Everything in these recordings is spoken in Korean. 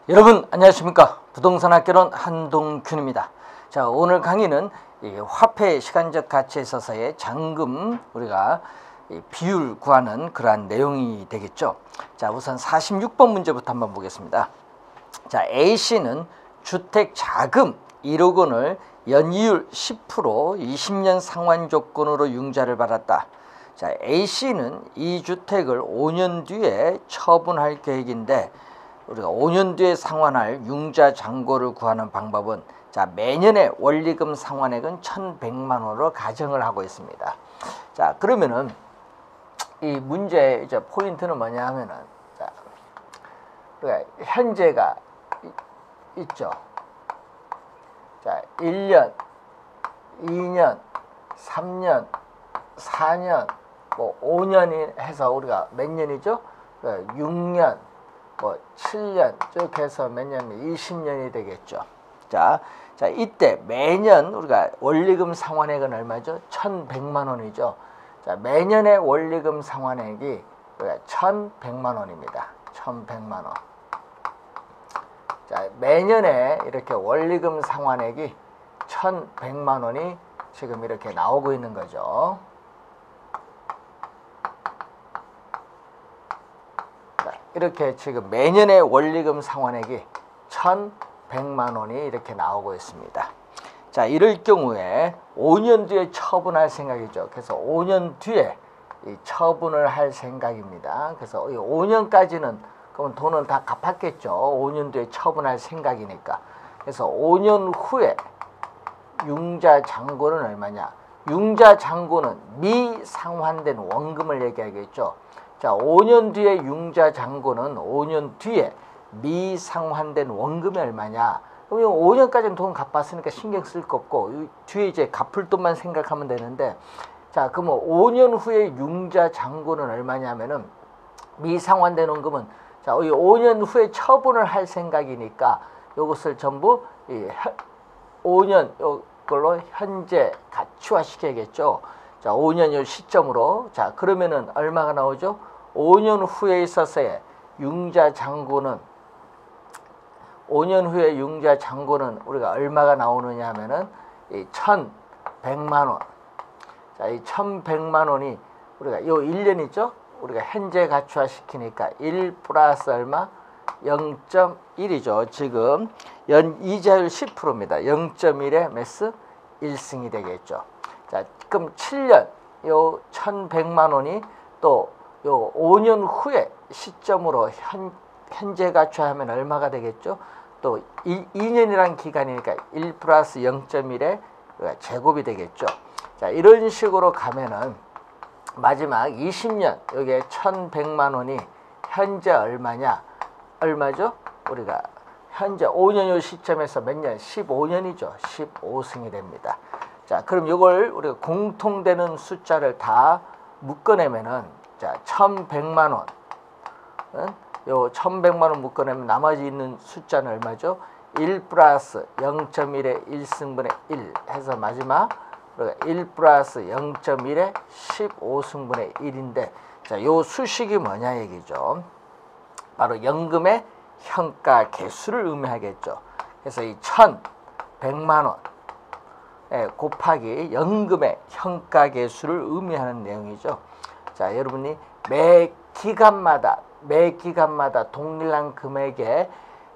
여러분 안녕하십니까. 부동산 학개론 한동균입니다. 자, 오늘 강의는 화폐 시간적 가치에 있어서의 잔금 우리가 비율 구하는 그러한 내용이 되겠죠. 자, 우선 46번 문제부터 한번 보겠습니다. 자, A씨는 주택 자금 1억 원을 연이율 10% 20년 상환 조건으로 융자를 받았다. 자, A씨는 이 주택을 5년 뒤에 처분할 계획인데 우리가 5년 뒤에 상환할 융자 잔고를 구하는 방법은 자, 매년의 원리금 상환액은 1,100만 원으로 가정을 하고 있습니다. 자, 그러면은 이 문제의 이제 포인트는 뭐냐 하면은 자, 우리가 현재가 있죠. 자, 1년, 2년, 3년, 4년, 뭐 5년이 해서 우리가 몇 년이죠? 6년, 뭐 7년 쭉 해서 몇 년이면 20년이 되겠죠. 자, 이때 매년 우리가 원리금 상환액은 얼마죠? 1,100만 원이죠. 자, 매년의 원리금 상환액이 1,100만 원입니다. 1,100만 원. 자, 매년에 이렇게 원리금 상환액이 1,100만 원이 지금 이렇게 나오고 있는 거죠. 이렇게 지금 매년의 원리금 상환액이 1,100만 원이 이렇게 나오고 있습니다. 자, 이럴 경우에 5년 뒤에 처분할 생각이죠. 그래서 5년 뒤에 이 처분을 할 생각입니다. 그래서 이 5년까지는 그럼 돈은 다 갚았겠죠. 5년 뒤에 처분할 생각이니까. 그래서 5년 후에 융자 잔고는 얼마냐? 융자 잔고는 미상환된 원금을 얘기하겠죠. 자, 5년 뒤에 융자 잔고는 5년 뒤에 미상환된 원금이 얼마냐? 그럼 5년까지는 돈 갚았으니까 신경 쓸 거 없고 뒤에 이제 갚을 돈만 생각하면 되는데, 자, 그러면 5년 후에 융자 잔고는 얼마냐면은 미상환된 원금은 자, 이 5년 후에 처분을 할 생각이니까 이것을 전부 이 5년 이걸로 현재 가치화 시켜야겠죠. 자, 5년 요 시점으로 자, 그러면은 얼마가 나오죠? 5년 후에 있어서의 융자 잔고는 5년 후에 융자 잔고는 우리가 얼마가 나오느냐 하면은 이 1,100만 원. 자, 이 1,100만 원이 우리가 요 1년이죠. 우리가 현재 가치화 시키니까 1 플러스 얼마? 0.1이죠. 지금 연 이자율 10%입니다. 0.1에 매스 1승이 되겠죠. 자, 그럼 7년 요 1,100만 원이 또 요 5년 후에 시점으로 현재 가치화하면 얼마가 되겠죠? 또 2년이란 기간이니까 1 플러스 0.1의 제곱이 되겠죠. 자, 이런 식으로 가면은 마지막 20년 여기에 1,100만 원이 현재 얼마냐? 얼마죠? 우리가 현재 5년 요 시점에서 몇 년? 15년이죠. 15승이 됩니다. 자, 그럼 이걸 우리가 공통되는 숫자를 다 묶어내면은 자, 1,100만 원. 요 1,100만 원 묶어내면 나머지 있는 숫자는 얼마죠? 1 플러스 0.1의 1승분의 1 해서 마지막 우리가 1 플러스 0.1의 15승분의 1인데 자, 요 수식이 뭐냐 얘기죠. 바로 연금의 현가 개수를 의미하겠죠. 그래서 이 1,100만 원 곱하기 연금의 현가 개수를 의미하는 내용이죠. 자, 여러분이 매 기간마다 동일한 금액의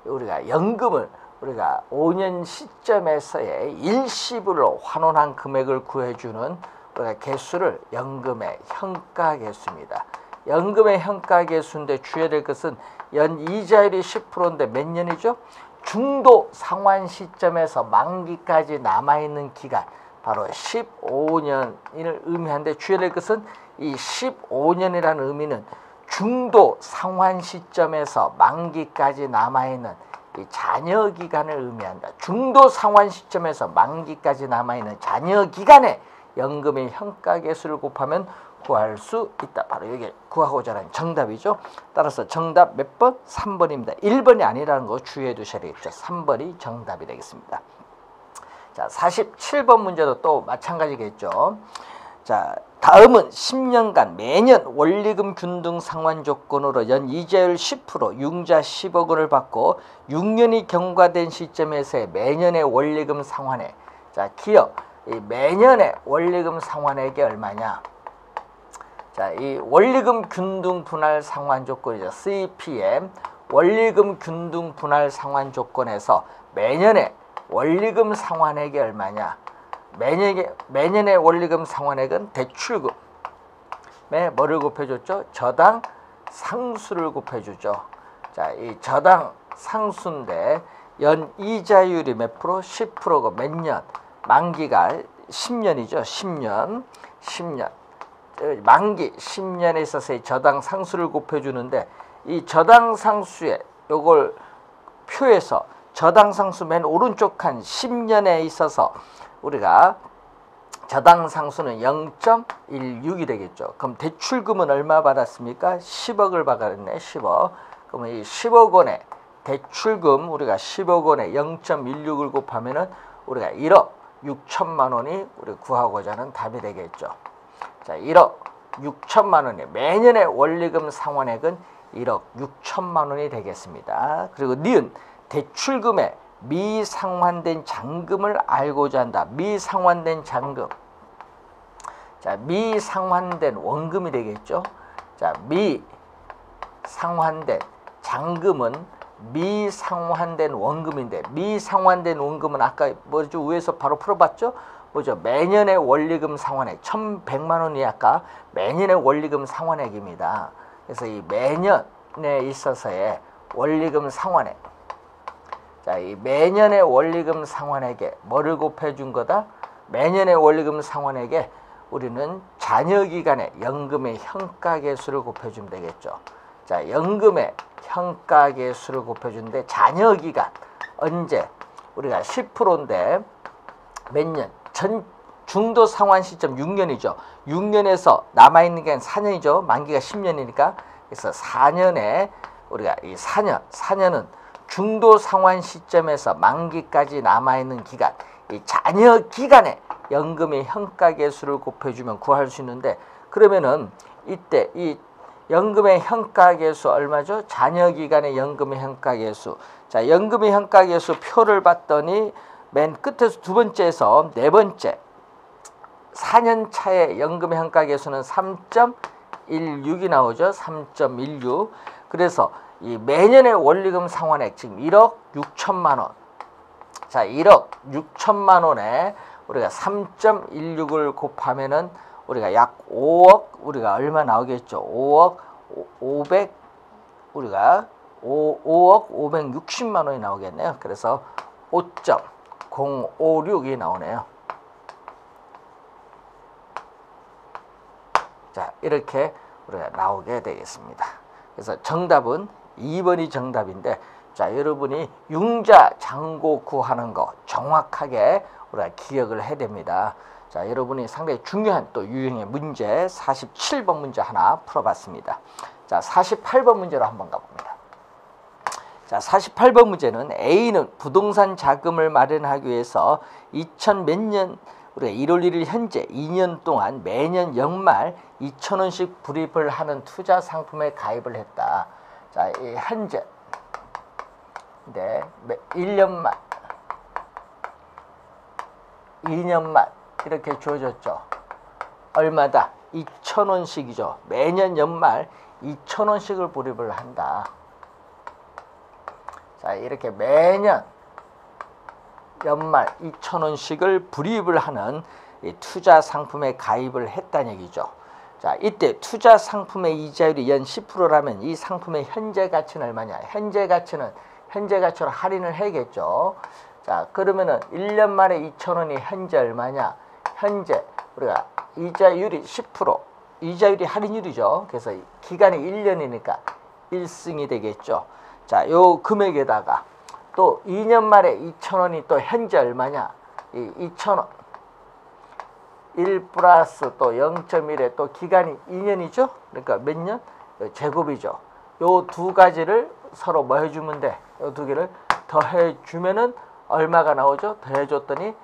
우리가 연금을 우리가 5년 시점에서의 일시불로 환원한 금액을 구해주는 우리가 개수를 연금의 현가 개수입니다. 연금의 현가 개수인데 주의해야 될 것은 연 이자율이 10%인데 몇 년이죠? 중도 상환 시점에서 만기까지 남아있는 기간 바로 15년을 의미하는데 주의해야 될 것은 이 15년이라는 의미는 중도 상환 시점에서 만기까지 남아있는 이 잔여 기간을 의미한다. 중도 상환 시점에서 만기까지 남아있는 잔여 기간에 연금의 현가 개수를 곱하면 구할 수 있다. 바로 이게 구하고자 하는 정답이죠. 따라서 정답 몇 번? 3번입니다. 1번이 아니라는 거 주의해 두셔야 되겠죠. 3번이 정답이 되겠습니다. 자, 47번 문제도 또 마찬가지겠죠. 자, 다음은 10년간 매년 원리금 균등 상환 조건으로 연 이자율 10%, 융자 10억 원을 받고 6년이 경과된 시점에서의 매년의 원리금 상환액. 자, 기억. 이 매년의 원리금 상환액이 얼마냐? 자, 이 원리금 균등 분할 상환 조건이죠. CPM 원리금 균등 분할 상환 조건에서 매년의 원리금 상환액이 얼마냐? 매년의 원리금 상환액은 대출금에 뭐를 곱해줬죠? 저당 상수를 곱해주죠. 자, 이 저당 상수인데 연 이자율이 몇 프로? 10%고 몇 년? 만기가 10년이죠. 10년. 만기 10년에 있어서의 저당 상수를 곱해주는데 이 저당 상수에 요걸 표에서 저당 상수 맨 오른쪽 칸 10년에 있어서 우리가 저당 상수는 0.16이 되겠죠. 그럼 대출금은 얼마 받았습니까? 10억을 받았네. 10억. 그러면 이 10억 원의 대출금 우리가 10억 원에 0.16을 곱하면은 우리가 1억 6천만 원이 우리 구하고자 하는 답이 되겠죠. 자, 1억 6천만 원이 매년의 원리금 상환액은 1억 6천만 원이 되겠습니다. 그리고 니은 대출금의 미상환된 잔금을 알고자 한다. 미상환된 잔금. 자, 미상환된 원금이 되겠죠. 자, 미상환된 잔금은 미상환된 원금인데 미상환된 원금은 아까 뭐죠? 위에서 바로 풀어봤죠? 뭐죠? 매년의 원리금 상환액 1,100만 원이 아까 매년의 원리금 상환액입니다. 그래서 이 매년에 있어서의 원리금 상환액. 자, 이 매년의 원리금 상환액에 뭐를 곱해준 거다? 매년의 원리금 상환액에 우리는 잔여기간의 연금의 현가계수를 곱해주면 되겠죠. 자, 연금의 현가계수를 곱해주는데 잔여기간 언제? 우리가 10%인데 몇 년? 중도 상환 시점 6년이죠. 6년에서 남아있는 게 4년이죠. 만기가 10년이니까. 그래서 4년에 우리가 이 4년은 중도 상환 시점에서 만기까지 남아있는 기간, 이 잔여 기간에 연금의 현가계수를 곱해주면 구할 수 있는데 그러면은 이때 이 연금의 현가계수 얼마죠? 잔여 기간의 연금의 현가계수. 자, 연금의 현가계수 표를 봤더니 맨 끝에서 두 번째에서 네 번째 4년 차의 연금의 현가계수는 3.16이 나오죠. 3.16. 그래서 이 매년의 원리금 상환액 지금 1억 6천만 원. 자, 1억 6천만 원에 우리가 3.16을 곱하면은 우리가 약 5억 우리가 얼마 나오겠죠? 5억 500 우리가 5억 560만 원이 나오겠네요. 그래서 5.056이 나오네요. 자, 이렇게 우리가 나오게 되겠습니다. 그래서 정답은 2번이 정답인데, 자, 여러분이 융자 잔고 구하는 거 정확하게 우리가 기억을 해야 됩니다. 자, 여러분이 상당히 중요한 또 유형의 문제 47번 문제 하나 풀어봤습니다. 자, 48번 문제로 한번 가봅니다. 자, 48번 문제는 A는 부동산 자금을 마련하기 위해서 2000 몇 년 우리가 1월 1일 현재 2년 동안 매년 연말 2,000원씩 불입을 하는 투자 상품에 가입을 했다. 자, 이 현재 네, 1년만 2년만 이렇게 주어졌죠. 얼마다? 2,000원씩이죠. 매년 연말 2,000원씩을 불입을 한다. 자, 이렇게 매년 연말 2,000원씩을 불입을 하는 이 투자 상품에 가입을 했다는 얘기죠. 자, 이때 투자 상품의 이자율이 연 10%라면 이 상품의 현재 가치는 얼마냐? 현재 가치는 현재 가치로 할인을 해야겠죠. 자, 그러면은 1년 만에 2,000원이 현재 얼마냐? 현재 우리가 이자율이 10%, 이자율이 할인율이죠. 그래서 기간이 1년이니까 1승이 되겠죠. 자, 요 금액에다가 또 2년 만에 2,000원이 또 현재 얼마냐? 이 2,000원 1 플러스 또 0.1에 또 기간이 2년이죠. 그러니까 몇 년? 제곱이죠. 요 두 가지를 서로 뭐 해주면 돼? 요 두 개를 더해주면은 얼마가 나오죠? 더해줬더니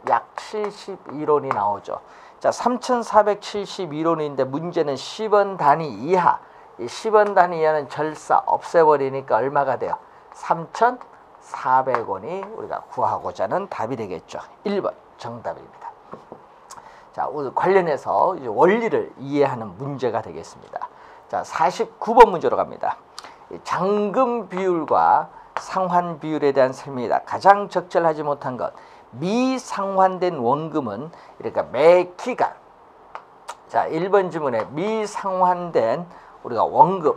약 72론이 나오죠. 자, 3472론인데 문제는 10원 단위 이하. 이 10원 단위 이하는 절사 없애버리니까 얼마가 돼요? 3,400원이 우리가 구하고자 하는 답이 되겠죠. 1번 정답입니다. 자, 오늘 관련해서 이제 원리를 이해하는 문제가 되겠습니다. 자, 49번 문제로 갑니다. 잔금 비율과 상환 비율에 대한 설명이다. 가장 적절하지 못한 것. 미상환된 원금은 그러니까 매 기간. 자, 1번 지문에 미상환된 우리가 원금,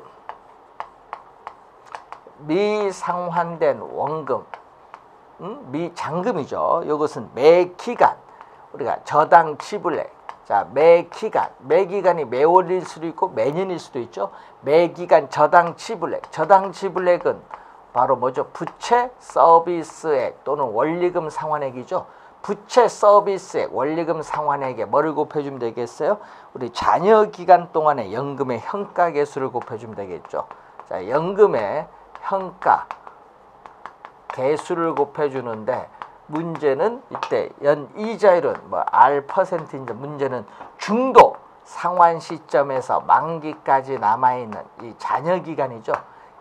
미상환된 원금, 미잔금이죠. 이것은 매 기간 우리가 저당 지불액. 자, 매 기간이 매월일 수도 있고 매년일 수도 있죠. 매 기간 저당 지불액. 저당 지불액은 바로 뭐죠? 부채 서비스액 또는 원리금 상환액이죠. 부채 서비스액, 원리금 상환액에 뭐를 곱해주면 되겠어요? 우리 잔여 기간 동안의 연금의 현가 개수를 곱해주면 되겠죠. 자, 연금의 현가 개수를 곱해주는데 문제는 이때 연이자율은 뭐 R%인데 문제는 중도 상환 시점에서 만기까지 남아있는 이 잔여 기간이죠.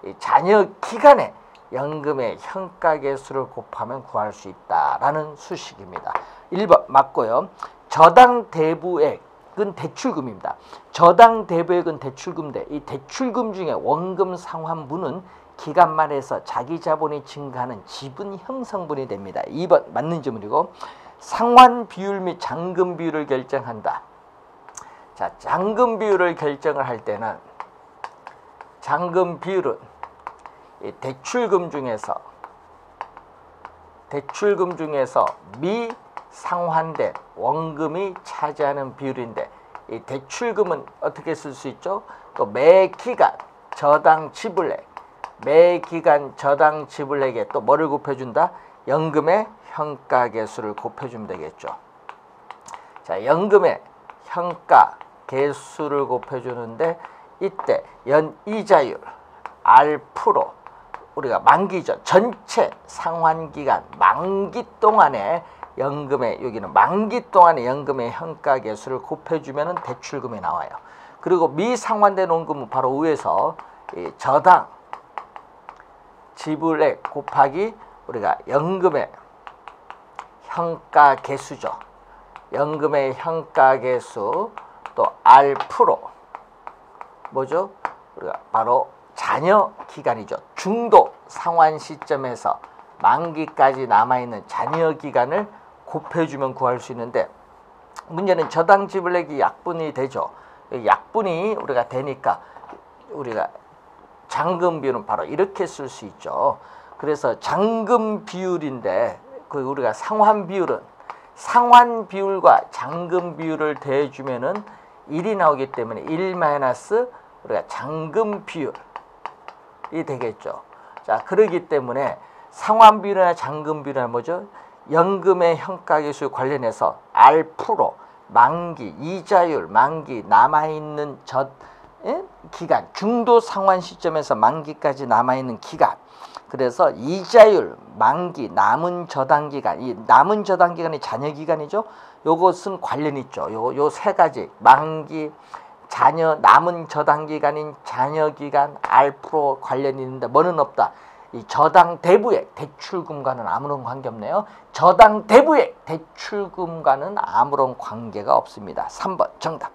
이 잔여 기간에 연금의 현가 개수를 곱하면 구할 수 있다라는 수식입니다. 1번 맞고요. 저당 대부액은 대출금입니다. 저당 대부액은 대출금인데 이 대출금 중에 원금 상환분은 기간 말에서 자기 자본이 증가하는 지분 형성분이 됩니다. 2번 맞는 질문이고 상환 비율 및 잔금 비율을 결정한다. 자, 잔금 비율을 결정을 할 때는 잔금 비율은 이 대출금 중에서 미상환된 원금이 차지하는 비율인데 이 대출금은 어떻게 쓸 수 있죠? 또 매 기간 저당 지불액, 매 기간 저당 지불액에 또 뭐를 곱해준다? 연금의 현가 개수를 곱해주면 되겠죠. 자, 연금의 현가 개수를 곱해주는데 이때 연이자율 R 프로 우리가 만기죠. 전체 상환기간 만기 동안에 연금의 여기는 만기 동안의 연금의 현가 개수를 곱해주면 대출금이 나와요. 그리고 미상환된 원금은 바로 위에서 이 저당 지불액 곱하기 우리가 연금의 현가 개수죠. 연금의 현가 개수 또 R 프로 뭐죠? 우리가 바로 잔여 기간이죠. 중도 상환 시점에서 만기까지 남아있는 잔여 기간을 곱해주면 구할 수 있는데 문제는 저당 지불액이 약분이 되죠. 약분이 우리가 되니까 우리가 잔금 비율은 바로 이렇게 쓸 수 있죠. 그래서 잔금 비율인데 그 우리가 상환 비율은 상환 비율과 잔금 비율을 더해주면은 1이 나오기 때문에 1 마이너스 우리가 잔금 비율 이 되겠죠. 자, 그러기 때문에 상환 비율이나 잔금 비율은 뭐죠? 연금의 현가 개수 관련해서 R 프로 만기 이자율 만기 남아있는 기간 중도 상환 시점에서 만기까지 남아있는 기간 그래서 이자율 만기 남은 저당 기간 이 남은 저당 기간이 잔여 기간이죠. 요것은 관련 있죠. 요 세 가지 만기 잔여 남은 저당 기간인 잔여 기간 R 프로 관련이 있는데 뭐는 없다. 이 저당 대부액 대출금과는 아무런 관계 없네요. 저당 대부액 대출금과는 아무런 관계가 없습니다. 3번 정답.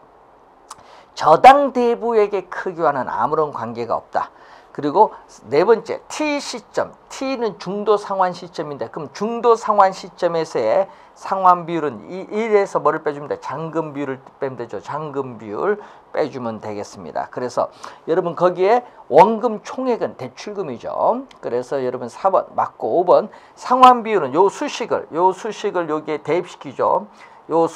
저당 대부액의 크기와는 아무런 관계가 없다. 그리고 네 번째 T 시점. T는 중도 상환 시점인데 그럼 중도 상환 시점에서의 상환 비율은 1에서 뭐를 빼주면 돼? 잔금 비율을 빼면 되죠. 잔금 비율 빼주면 되겠습니다. 그래서 여러분 거기에 원금 총액은 대출금이죠. 그래서 여러분 4번 맞고 5번 상환 비율은 요 수식을 여기에 대입시키죠. 요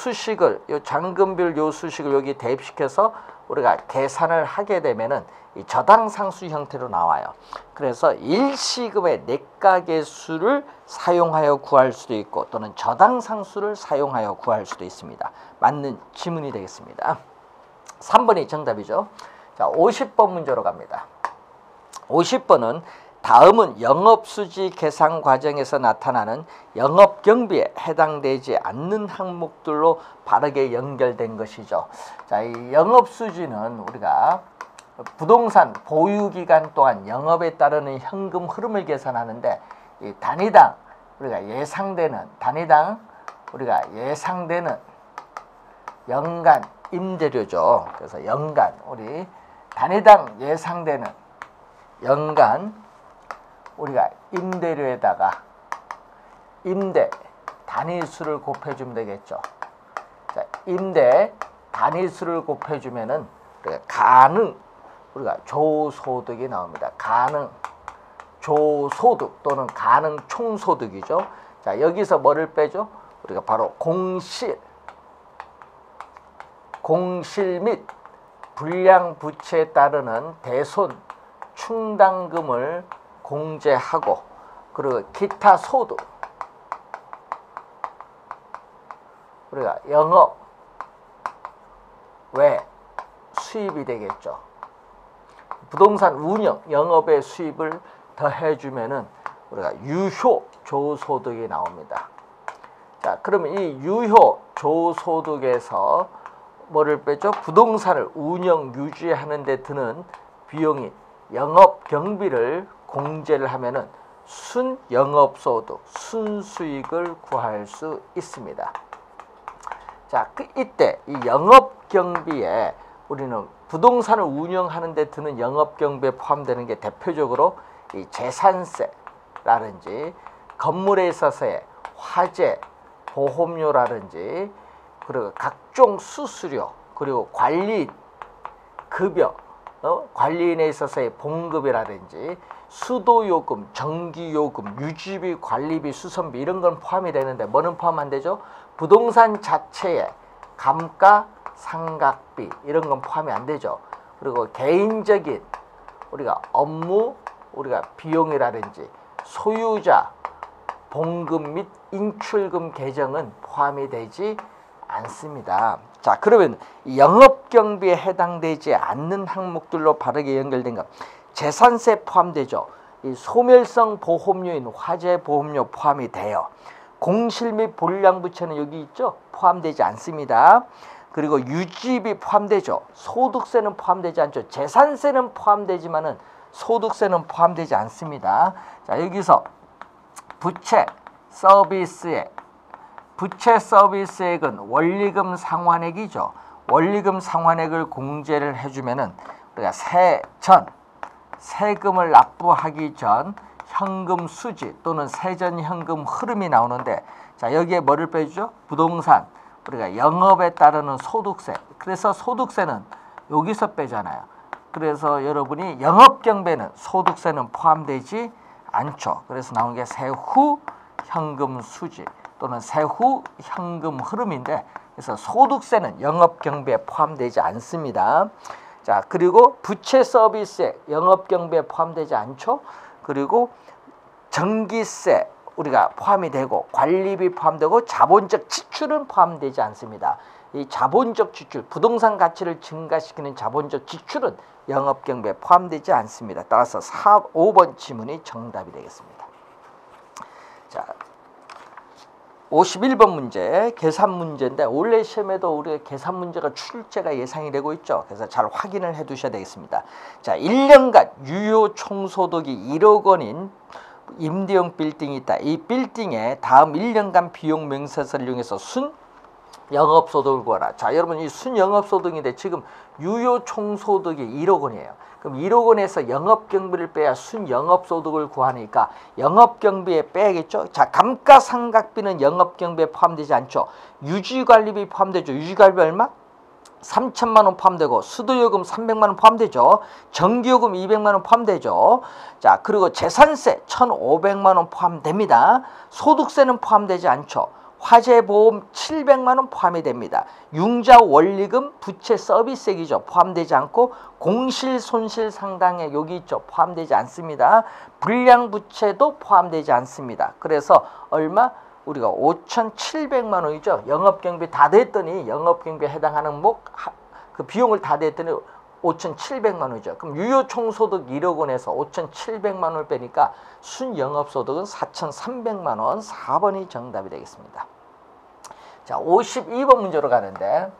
잔금 비율 요 수식을 여기에 대입시켜서 우리가 계산을 하게 되면은 이 저당상수 형태로 나와요. 그래서 일시금의 내가계수를 사용하여 구할 수도 있고 또는 저당상수를 사용하여 구할 수도 있습니다. 맞는 지문이 되겠습니다. 3번이 정답이죠. 자, 50번 문제로 갑니다. 50번은 다음은 영업수지 계산 과정에서 나타나는 영업경비에 해당되지 않는 항목들로 바르게 연결된 것이죠. 자, 이 영업수지는 우리가 부동산 보유기간 동안 영업에 따르는 현금 흐름을 계산하는데, 이 단위당 우리가 예상되는 연간 임대료죠. 그래서 연간 우리 단위당 예상되는 연간 우리가 임대료에다가 임대 단위수를 곱해주면 되겠죠. 자, 임대 단위수를 곱해주면은 우리가 조소득이 나옵니다. 가능 조소득 또는 가능 총소득이죠. 자, 여기서 뭐를 빼죠? 우리가 바로 공실 및 불량 부채에 따르는 대손 충당금을 공제하고, 그리고 기타 소득 우리가 영업 외 수입이 되겠죠. 부동산 운영 영업의 수입을 더해주면은 우리가 유효 조소득이 나옵니다. 자, 그러면 이 유효 조소득에서 뭐를 빼죠? 부동산을 운영 유지하는 데 드는 비용이 영업 경비를 공제를 하면은 순영업소득, 순수익을 구할 수 있습니다. 자, 이때 이 영업 경비에 우리는 부동산을 운영하는 데 드는 영업 경비에 포함되는 게 대표적으로 이 재산세라든지 건물에 있어서의 화재, 보험료라든지, 그리고 각종 수수료, 그리고 관리인 급여, 관리인에 있어서의 봉급이라든지 수도요금, 전기요금, 유지비, 관리비, 수선비 이런 건 포함이 되는데 뭐는 포함 안 되죠? 부동산 자체에 감가, 상각비 이런 건 포함이 안 되죠. 그리고 개인적인 우리가 업무, 우리가 비용이라든지 소유자 봉급 및 인출금 계정은 포함이 되지 않습니다. 자, 그러면 영업경비에 해당되지 않는 항목들로 바르게 연결된 것, 재산세 포함되죠. 이 소멸성 보험료인 화재 보험료 포함이 돼요. 공실 및 불량부채는 여기 있죠. 포함되지 않습니다. 그리고 유지비 포함되죠. 소득세는 포함되지 않죠. 재산세는 포함되지만은 소득세는 포함되지 않습니다. 자, 여기서 부채 서비스액은 원리금 상환액이죠. 원리금 상환액을 공제를 해주면은 우리가 세금을 납부하기 전 현금 수지 또는 세전 현금 흐름이 나오는데, 자, 여기에 뭐를 빼주죠? 부동산 우리가 영업에 따르는 소득세. 그래서 소득세는 여기서 빼잖아요. 그래서 여러분이 영업경비에는 소득세는 포함되지 않죠. 그래서 나온 게 세후 현금 수지 또는 세후 현금 흐름인데, 그래서 소득세는 영업경비에 포함되지 않습니다. 자, 그리고 부채 서비스액 영업경비에 포함되지 않죠. 그리고 전기세 우리가 포함이 되고, 관리비 포함되고, 자본적 지출은 포함되지 않습니다. 이 자본적 지출, 부동산 가치를 증가시키는 자본적 지출은 영업경비에 포함되지 않습니다. 따라서 5번 지문이 정답이 되겠습니다. 자, 51번 문제, 계산 문제인데 원래 시험에도 우리가 계산 문제가 출제가 예상이 되고 있죠. 그래서 잘 확인을 해 두셔야 되겠습니다. 자, 1년간 유효 총소득이 1억 원인 임대용 빌딩이 있다. 이 빌딩에 다음 1년간 비용 명세서를 이용해서 순 영업소득을 구하라. 자, 여러분 이 순영업소득인데 지금 유효 총소득이 1억 원이에요. 그럼 1억 원에서 영업경비를 빼야 순영업소득을 구하니까 영업경비에 빼야겠죠. 자, 감가상각비는 영업경비에 포함되지 않죠. 유지관리비 포함되죠. 유지관리비 얼마? 3천만 원 포함되고, 수도요금 300만 원 포함되죠. 전기요금 200만 원 포함되죠. 자, 그리고 재산세 1,500만 원 포함됩니다. 소득세는 포함되지 않죠. 화재보험 700만 원 포함이 됩니다. 융자 원리금 부채 서비스액이죠. 포함되지 않고, 공실 손실 상당액 여기 있죠. 포함되지 않습니다. 불량 부채도 포함되지 않습니다. 그래서 얼마? 우리가 5,700만 원이죠. 영업경비 다 됐더니 영업경비에 해당하는 그 비용을 다 됐더니 5,700만 원이죠. 그럼 유효 총소득 1억 원에서 5,700만 원을 빼니까 순영업소득은 4,300만 원. 4번이 정답이 되겠습니다. 자, 52번 문제로 가는데,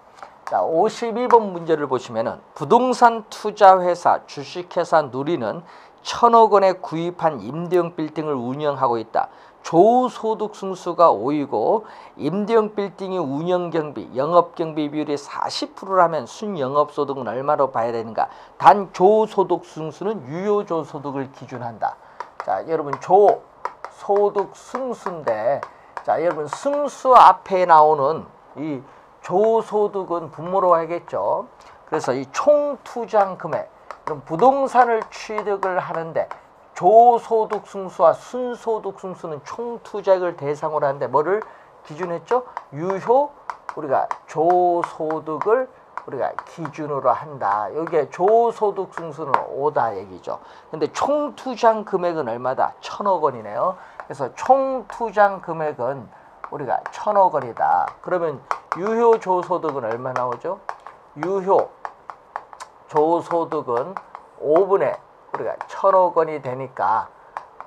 자, 52번 문제를 보시면은 부동산 투자회사 주식회사 누리는 1,000억 원에 구입한 임대형 빌딩을 운영하고 있다. 조소득 승수가 5이고 임대형 빌딩의 운영경비, 영업경비 비율이 40%라면 순영업소득은 얼마로 봐야 되는가? 단 조소득 승수는 유효조소득을 기준한다. 자, 여러분 조소득 승수인데, 자, 여러분 승수 앞에 나오는 이 조소득은 분모로 하겠죠. 그래서 이 총투자한 금액, 그럼 부동산을 취득을 하는데 조소득 승수와 순소득 승수는 총투자액을 대상으로 하는데 뭐를 기준했죠? 유효 우리가 조소득을 우리가 기준으로 한다. 여기에 조소득 승수는 5다 얘기죠. 근데 총투자한 금액은 얼마다? 1,000억 원이네요. 그래서 총투자한 금액은 우리가 1,000억 원이다. 그러면 유효 조소득은 얼마 나오죠? 유효 조소득은 5분의 우리가 1,000억 원이 되니까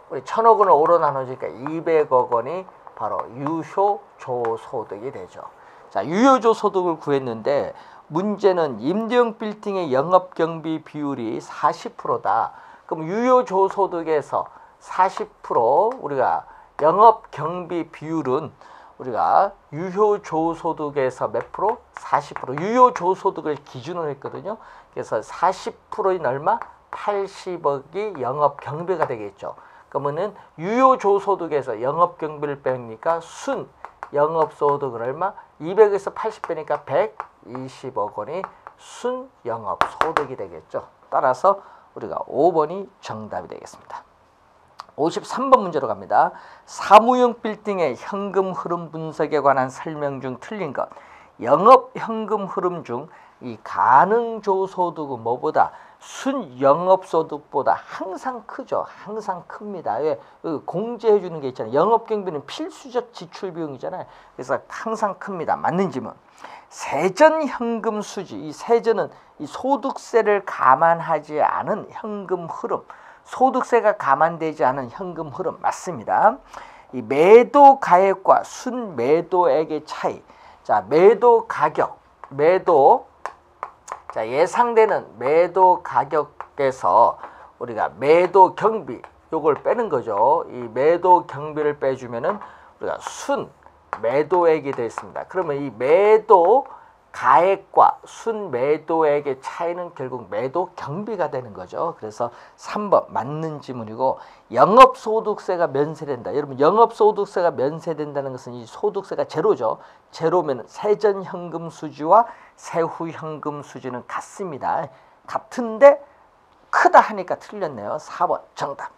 우리 1,000억 원을 5로 나눠주니까 200억 원이 바로 유효 조소득이 되죠. 자, 유효 조소득을 구했는데 문제는 임대형 빌딩의 영업경비 비율이 40%다. 그럼 유효 조소득에서 40% 우리가 영업경비 비율은 우리가 유효조소득에서 몇 프로? 40%. 유효조소득을 기준으로 했거든요. 그래서 40%인 얼마? 80억이 영업경비가 되겠죠. 그러면은 유효조소득에서 영업경비를 빼니까 순 영업소득은 얼마? 200에서 80 빼니까 120억 원이 순 영업소득이 되겠죠. 따라서 우리가 5번이 정답이 되겠습니다. 53번 문제로 갑니다. 사무용 빌딩의 현금 흐름 분석에 관한 설명 중 틀린 것. 영업 현금 흐름 중 이 가능조소득은 뭐보다 순영업소득보다 항상 크죠. 항상 큽니다. 왜? 공제해 주는 게 있잖아요. 영업경비는 필수적 지출 비용이잖아요. 그래서 항상 큽니다. 맞는 질문. 세전 현금 수지. 이 세전은 이 소득세를 감안하지 않은 현금 흐름. 소득세가 감안되지 않은 현금 흐름 맞습니다. 이 매도 가액과 순매도액의 차이. 자, 매도 가격, 자, 예상되는 매도 가격에서 우리가 매도 경비 요걸 빼는 거죠. 이 매도 경비를 빼주면은 우리가 순 매도액이 되겠습니다. 그러면 이 매도 가액과 순매도액의 차이는 결국 매도 경비가 되는 거죠. 그래서 3번 맞는 지문이고 영업소득세가 면세된다. 여러분 영업소득세가 면세된다는 것은 이 소득세가 제로죠. 제로면 세전현금 수지와 세후현금 수지는 같습니다. 같은데 크다 하니까 틀렸네요. 4번 정답.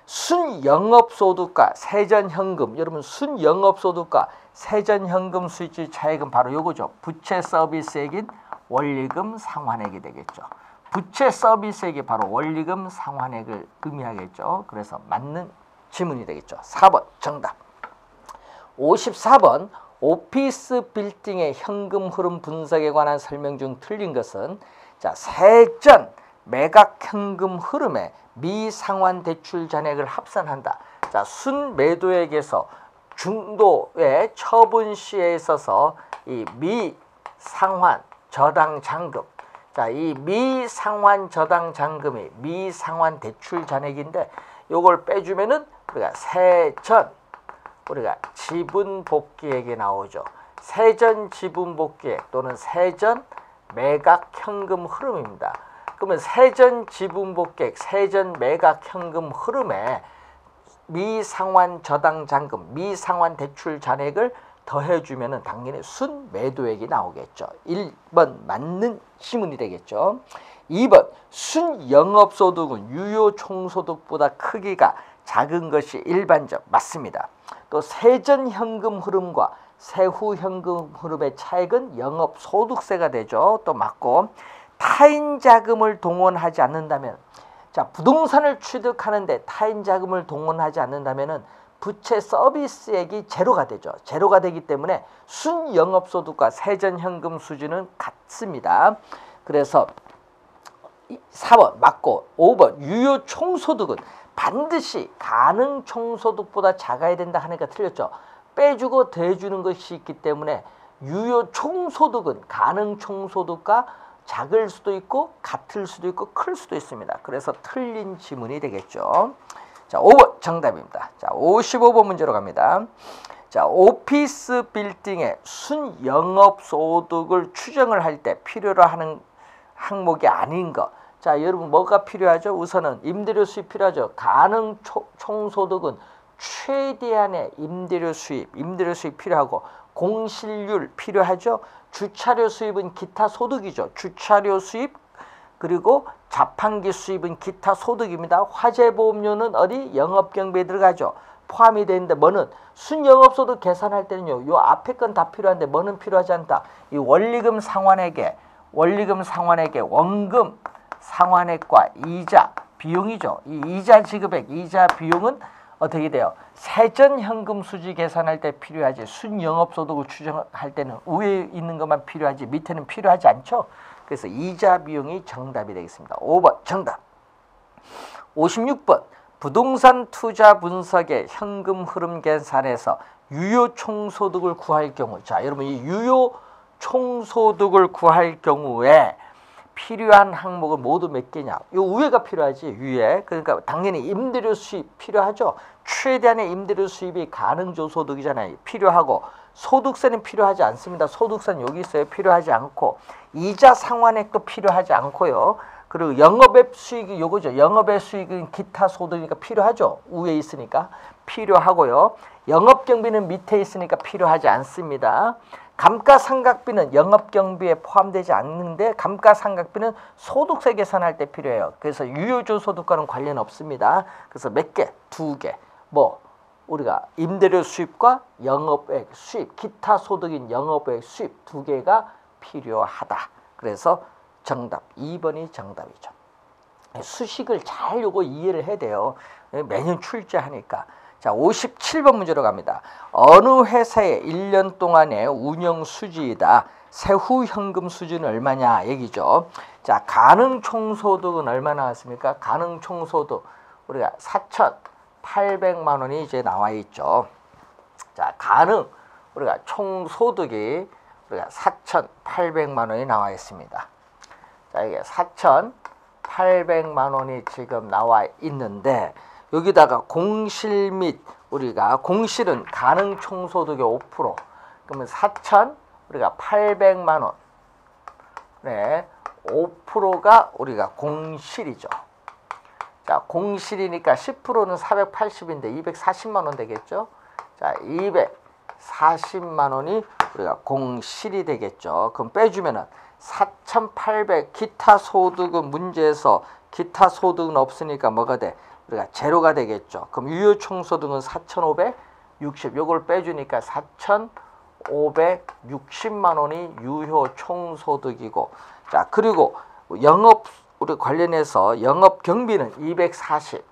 순영업소득과 세전현금, 여러분 순영업소득과 세전현금 수지 차액은 바로 요거죠. 부채 서비스액인 원리금 상환액이 되겠죠. 부채 서비스액이 바로 원리금 상환액을 의미하겠죠. 그래서 맞는 지문이 되겠죠. 4번 정답. 54번 오피스 빌딩의 현금 흐름 분석에 관한 설명 중 틀린 것은 자, 세전 매각 현금 흐름에 미상환 대출 잔액을 합산한다. 자, 순매도액에서 중도의 처분 시에 있어서 이 미상환 저당 잔금. 자, 이 미상환 저당 잔금이 미상환 대출 잔액인데 요걸 빼주면은 우리가 세전 우리가 지분 복귀액이 나오죠. 세전 지분 복귀액 또는 세전 매각 현금 흐름입니다. 그러면 세전 지분 복귀액, 세전 매각 현금 흐름에 미상환 저당 잔금, 미상환 대출 잔액을 더해주면은 당연히 순매도액이 나오겠죠. 1번 맞는 지문이 되겠죠. 2번 순영업소득은 유효총소득보다 크기가 작은 것이 일반적 맞습니다. 또 세전현금 흐름과 세후현금 흐름의 차액은 영업소득세가 되죠. 또 맞고 타인 자금을 동원하지 않는다면 자, 부동산을 취득하는데 타인 자금을 동원하지 않는다면은 부채 서비스액이 제로가 되죠. 제로가 되기 때문에 순영업소득과 세전현금 수준은 같습니다. 그래서 4번 맞고 5번 유효 총소득은 반드시 가능 총소득보다 작아야 된다 하니까 틀렸죠. 빼주고 더해주는 것이 있기 때문에 유효 총소득은 가능 총소득과 작을 수도 있고 같을 수도 있고 클 수도 있습니다. 그래서 틀린 지문이 되겠죠. 자, 5번 정답입니다. 자, 55번 문제로 갑니다. 자, 오피스 빌딩의 순영업소득을 추정을 할 때 필요로 하는 항목이 아닌 것. 자, 여러분 뭐가 필요하죠? 우선은 임대료 수입 필요하죠. 가능 총소득은 최대한의 임대료 수입 필요하고 공실률 필요하죠. 주차료 수입은 기타 소득이죠. 주차료 수입 그리고 자판기 수입은 기타 소득입니다. 화재보험료는 어디? 영업경비에 들어가죠. 포함이 되는데 뭐는 순영업소득 계산할 때는요. 요 앞에 건 다 필요한데 뭐는 필요하지 않다. 이 원리금 상환액에 원금 상환액과 이자 비용이죠. 이 이자 지급액, 이자 비용은 어떻게 돼요? 세전현금 수지 계산할 때 필요하지. 순영업소득을 추정할 때는 위에 있는 것만 필요하지 밑에는 필요하지 않죠. 그래서 이자 비용이 정답이 되겠습니다. 5번 정답. 56번 부동산 투자 분석의 현금 흐름 계산에서 유효 총소득을 구할 경우, 자 여러분 이 유효 총소득을 구할 경우에 필요한 항목은 모두 몇 개냐? 요 위에가 필요하지, 위에. 그러니까 당연히 임대료 수입 필요하죠. 최대한의 임대료 수입이 가능조소득이잖아요. 필요하고 소득세는 필요하지 않습니다. 소득세는 여기 있어요. 필요하지 않고 이자 상환액도 필요하지 않고요. 그리고 영업외 수익이 요거죠. 영업외 수익은 기타 소득이니까 필요하죠. 위에 있으니까 필요하고요. 영업경비는 밑에 있으니까 필요하지 않습니다. 감가상각비는 영업경비에 포함되지 않는데 감가상각비는 소득세 계산할 때 필요해요. 그래서 유효조소득과는 관련 없습니다. 그래서 몇 개? 2개. 뭐 우리가 임대료 수입과 영업외 수입, 기타 소득인 영업외 수입 2개가 필요하다. 그래서 정답 2번이 정답이죠. 수식을 잘 요거 이해를 해야 돼요. 매년 출제하니까. 자, 57번 문제로 갑니다. 어느 회사의 1년 동안의 운영 수지이다. 세후 현금 수지는 얼마냐 얘기죠. 자, 가능 총소득은 얼마 나왔습니까? 가능 총소득 우리가 4,800만 원이 이제 나와 있죠. 자, 가능 우리가 총소득이 우리가 4,800만 원이 나와 있습니다. 자, 이게 4,800만 원이 지금 나와 있는데 여기다가 공실 및 우리가 공실은 가능 총소득의 5%. 그러면 4,800만 원. 네. 5%가 우리가 공실이죠. 자, 공실이니까 10%는 480인데 240만 원 되겠죠? 자, 240만 원이 우리가 공실이 되겠죠. 그럼 빼주면은 4,800 기타 소득은 문제에서 기타 소득은 없으니까 뭐가 돼? 우리가 제로가 되겠죠. 그럼 유효 총소득은 4,560. 요걸 빼주니까 4,560만 원이 유효 총소득이고, 자 그리고 영업 우리 관련해서 영업 경비는 240.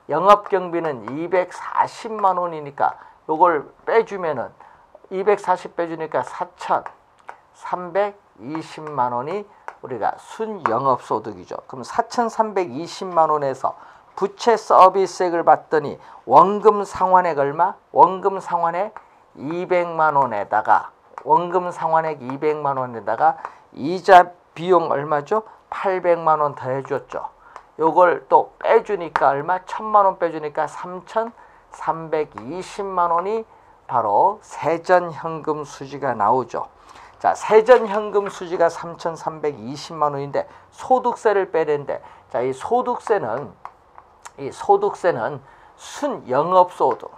영업 경비는 240만 원이니까 요걸 빼주면은 240 빼주니까 4,320만 원이 우리가 순영업소득이죠. 그럼 4,320만 원에서 부채 서비스액을 받더니 원금 상환액 얼마? 원금 상환액 200만 원에다가 원금 상환액 200만 원에다가 이자 비용 얼마죠? 800만 원 더해줬죠. 요걸 또 빼주니까 얼마? 1,000만 원 빼주니까 3,320만 원이 바로 세전현금 수지가 나오죠. 자, 세전현금 수지가 3,320만 원인데 소득세를 빼는데, 자, 이 소득세는 순영업소득.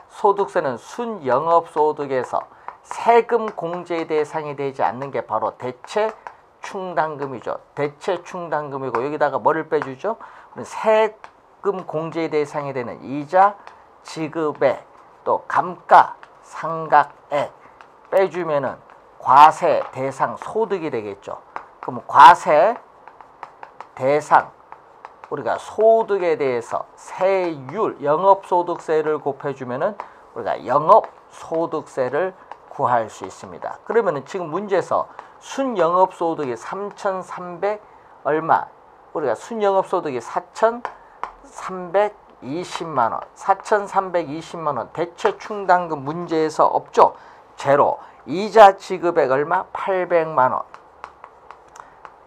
소득세는 순영업소득에서 세금 공제 대상이 되지 않는 게 바로 대체충당금이죠. 대체충당금이고 여기다가 뭐를 빼주죠? 세금 공제 대상이 되는 이자 지급액 또 감가상각액 빼주면은 과세 대상 소득이 되겠죠. 그럼 과세 대상 우리가 소득에 대해서 세율 영업소득세를 곱해주면은 우리가 영업소득세를 구할 수 있습니다. 그러면은 지금 문제에서 순영업소득이 3,300 얼마? 우리가 순영업소득이 4,320만 원. 4,320만 원. 대체 충당금 문제에서 없죠? 제로. 이자 지급액 얼마? 800만 원.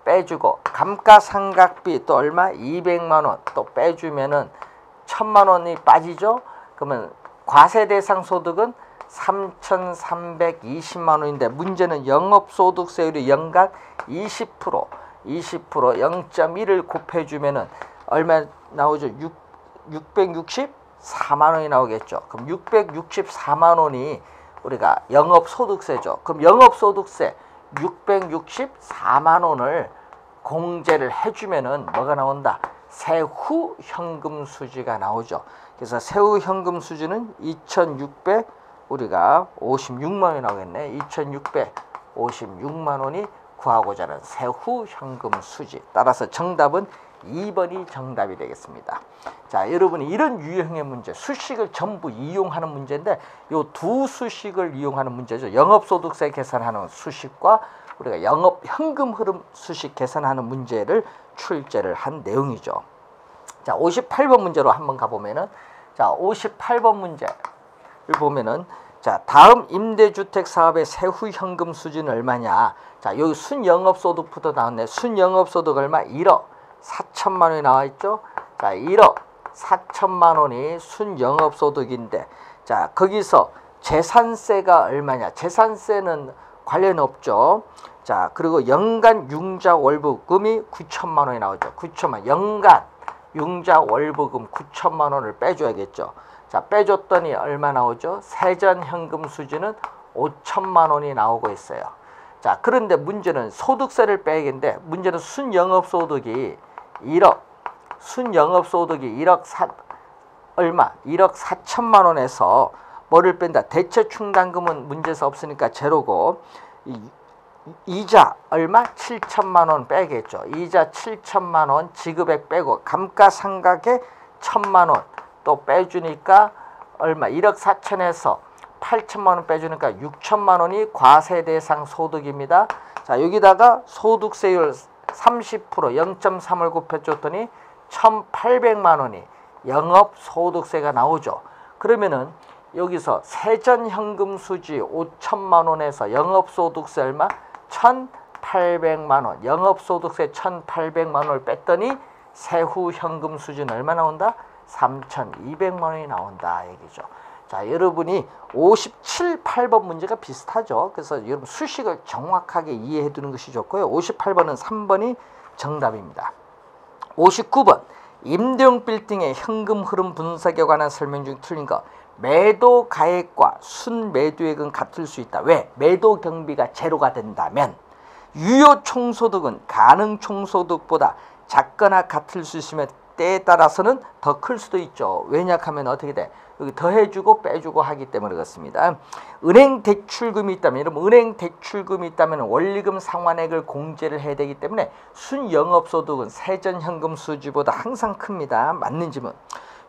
빼주고 감가상각비 또 얼마? 200만 원. 또 빼주면은 1,000만 원이 빠지죠? 그러면 과세 대상 소득은 3,320만 원인데 문제는 영업소득세율이 연간 20%, 0.1을 곱해주면은 얼마 나오죠? 664만 원이 나오겠죠. 그럼 664만 원이 우리가 영업소득세죠. 그럼 영업소득세 664만 원을 공제를 해주면은 뭐가 나온다? 세후 현금 수지가 나오죠. 그래서 세후 현금 수지는 2,600 56만 원이 나오겠네. 2,656만 원이 구하고자 하는 세후 현금 수지. 따라서 정답은 2번이 정답이 되겠습니다. 자, 여러분이 이런 유형의 문제, 수식을 전부 이용하는 문제인데 요 두 수식을 이용하는 문제죠. 영업소득세 계산하는 수식과 우리가 영업 현금 흐름 수식 계산하는 문제를 출제를 한 내용이죠. 자, 58번 문제로 한번 가보면은, 자, 58번 문제를 보면은, 자, 다음 임대주택 사업의 세후 현금 수준은 얼마냐? 자, 여기 순영업소득부터 나왔네. 순영업소득 얼마? 1억 4천만 원이 나와 있죠. 자, 1억 4천만 원이 순영업소득인데, 자, 거기서 재산세가 얼마냐? 재산세는 관련 없죠. 자, 그리고 연간 융자 월부금이 9천만 원이 나오죠. 9천만 연간 융자 월부금 9천만 원을 빼줘야겠죠. 자, 빼줬더니 얼마 나오죠? 세전 현금 수지는 5천만 원이 나오고 있어요. 자, 그런데 문제는 소득세를 빼야겠는데 문제는 순영업소득이 1억 순영업소득이 1억 4천만 원에서 뭐를 뺀다? 대체 충당금은 문제에서 없으니까 제로고 이자 얼마? 7천만 원 빼겠죠. 이자 7천만 원 지급액 빼고 감가상각에 1,000만 원 또 빼주니까 얼마? 1억 4천에서 8천만 원 빼주니까 6천만 원이 과세 대상 소득입니다. 자, 여기다가 소득세율 30% 0.3을 곱해줬더니 1,800만 원이 영업소득세가 나오죠. 그러면은 여기서 세전현금 수지 5천만 원에서 영업소득세 얼마? 1,800만 원. 영업소득세 1,800만 원을 뺐더니 세후 현금 수지는 얼마 나온다? 3,200만 원이 나온다 얘기죠. 자, 여러분이 57, 8번 문제가 비슷하죠. 그래서 여러분 수식을 정확하게 이해해 두는 것이 좋고요. 58번은 3번이 정답입니다. 59번 임대용 빌딩의 현금 흐름 분석에 관한 설명 중 틀린 거. 매도 가액과 순매도액은 같을 수 있다. 왜? 매도 경비가 제로가 된다면 유효 총소득은 가능 총소득보다 작거나 같을 수 있으면 때에 따라서는 더 클 수도 있죠. 왜냐하면 어떻게 돼? 여기 더해주고 빼주고 하기 때문에 그렇습니다. 은행 대출금이 있다면, 여러분 은행 대출금이 있다면 원리금 상환액을 공제를 해야 되기 때문에 순영업소득은 세전현금 수지보다 항상 큽니다. 맞는 질문.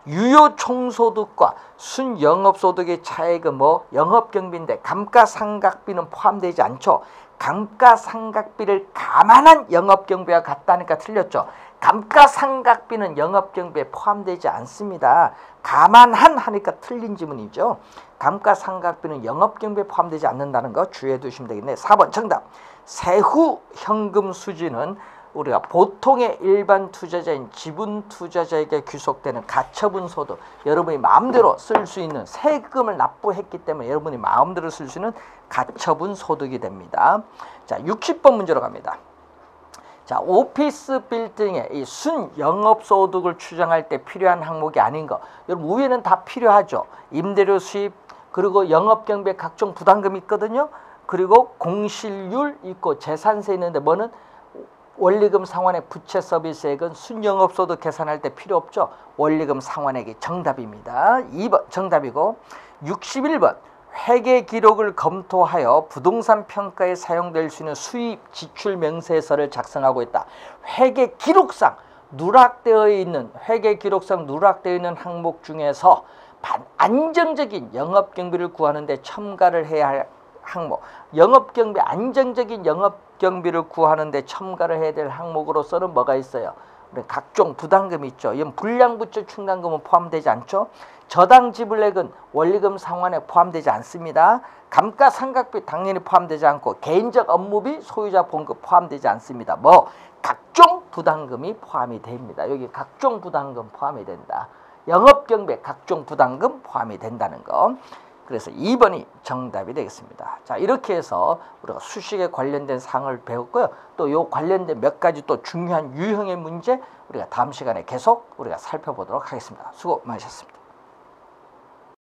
유효 총소득과 순영업소득의 차액은 뭐? 영업경비인데 감가상각비는 포함되지 않죠. 감가상각비를 감안한 영업경비와 같다니까 틀렸죠. 감가상각비는 영업경비에 포함되지 않습니다. 감안한 하니까 틀린 지문이죠. 감가상각비는 영업경비에 포함되지 않는다는 거 주의해 두시면 되겠네. 4번 정답. 세후 현금 수지는 우리가 보통의 일반 투자자인 지분 투자자에게 귀속되는 가처분 소득, 여러분이 마음대로 쓸 수 있는 세금을 납부했기 때문에 여러분이 마음대로 쓸 수 있는 가처분 소득이 됩니다. 자, 60번 문제로 갑니다. 자, 오피스 빌딩의 이 순영업소득을 추정할 때 필요한 항목이 아닌 거. 여러분 위에는 다 필요하죠. 임대료 수입, 그리고 영업경비에 각종 부담금이 있거든요. 그리고 공실률 있고 재산세 있는데 뭐는? 원리금 상환액 부채 서비스액은 순영업소득 계산할 때 필요 없죠. 원리금 상환액이 정답입니다. 2번 정답이고 61번 회계 기록을 검토하여 부동산 평가에 사용될 수 있는 수입 지출 명세서를 작성하고 있다. 회계 기록상 누락되어 있는 항목 중에서 안정적인 영업경비를 구하는 데 첨가를 해야 할 항목. 영업경비 안정적인 경비를 구하는데 첨가를 해야 될 항목으로서는 뭐가 있어요? 우리 각종 부담금이 있죠. 이건 불량부채 충당금은 포함되지 않죠. 저당 지불액은 원리금 상환에 포함되지 않습니다. 감가상각비 당연히 포함되지 않고 개인적 업무비, 소유자 봉급 포함되지 않습니다. 뭐 각종 부담금이 포함이 됩니다. 여기 각종 부담금 포함이 된다. 영업경비 각종 부담금 포함이 된다는 거. 그래서 2번이 정답이 되겠습니다. 자, 이렇게 해서 우리가 수식에 관련된 사항을 배웠고요. 또 요 관련된 몇 가지 또 중요한 유형의 문제 우리가 다음 시간에 계속 우리가 살펴보도록 하겠습니다. 수고 많으셨습니다.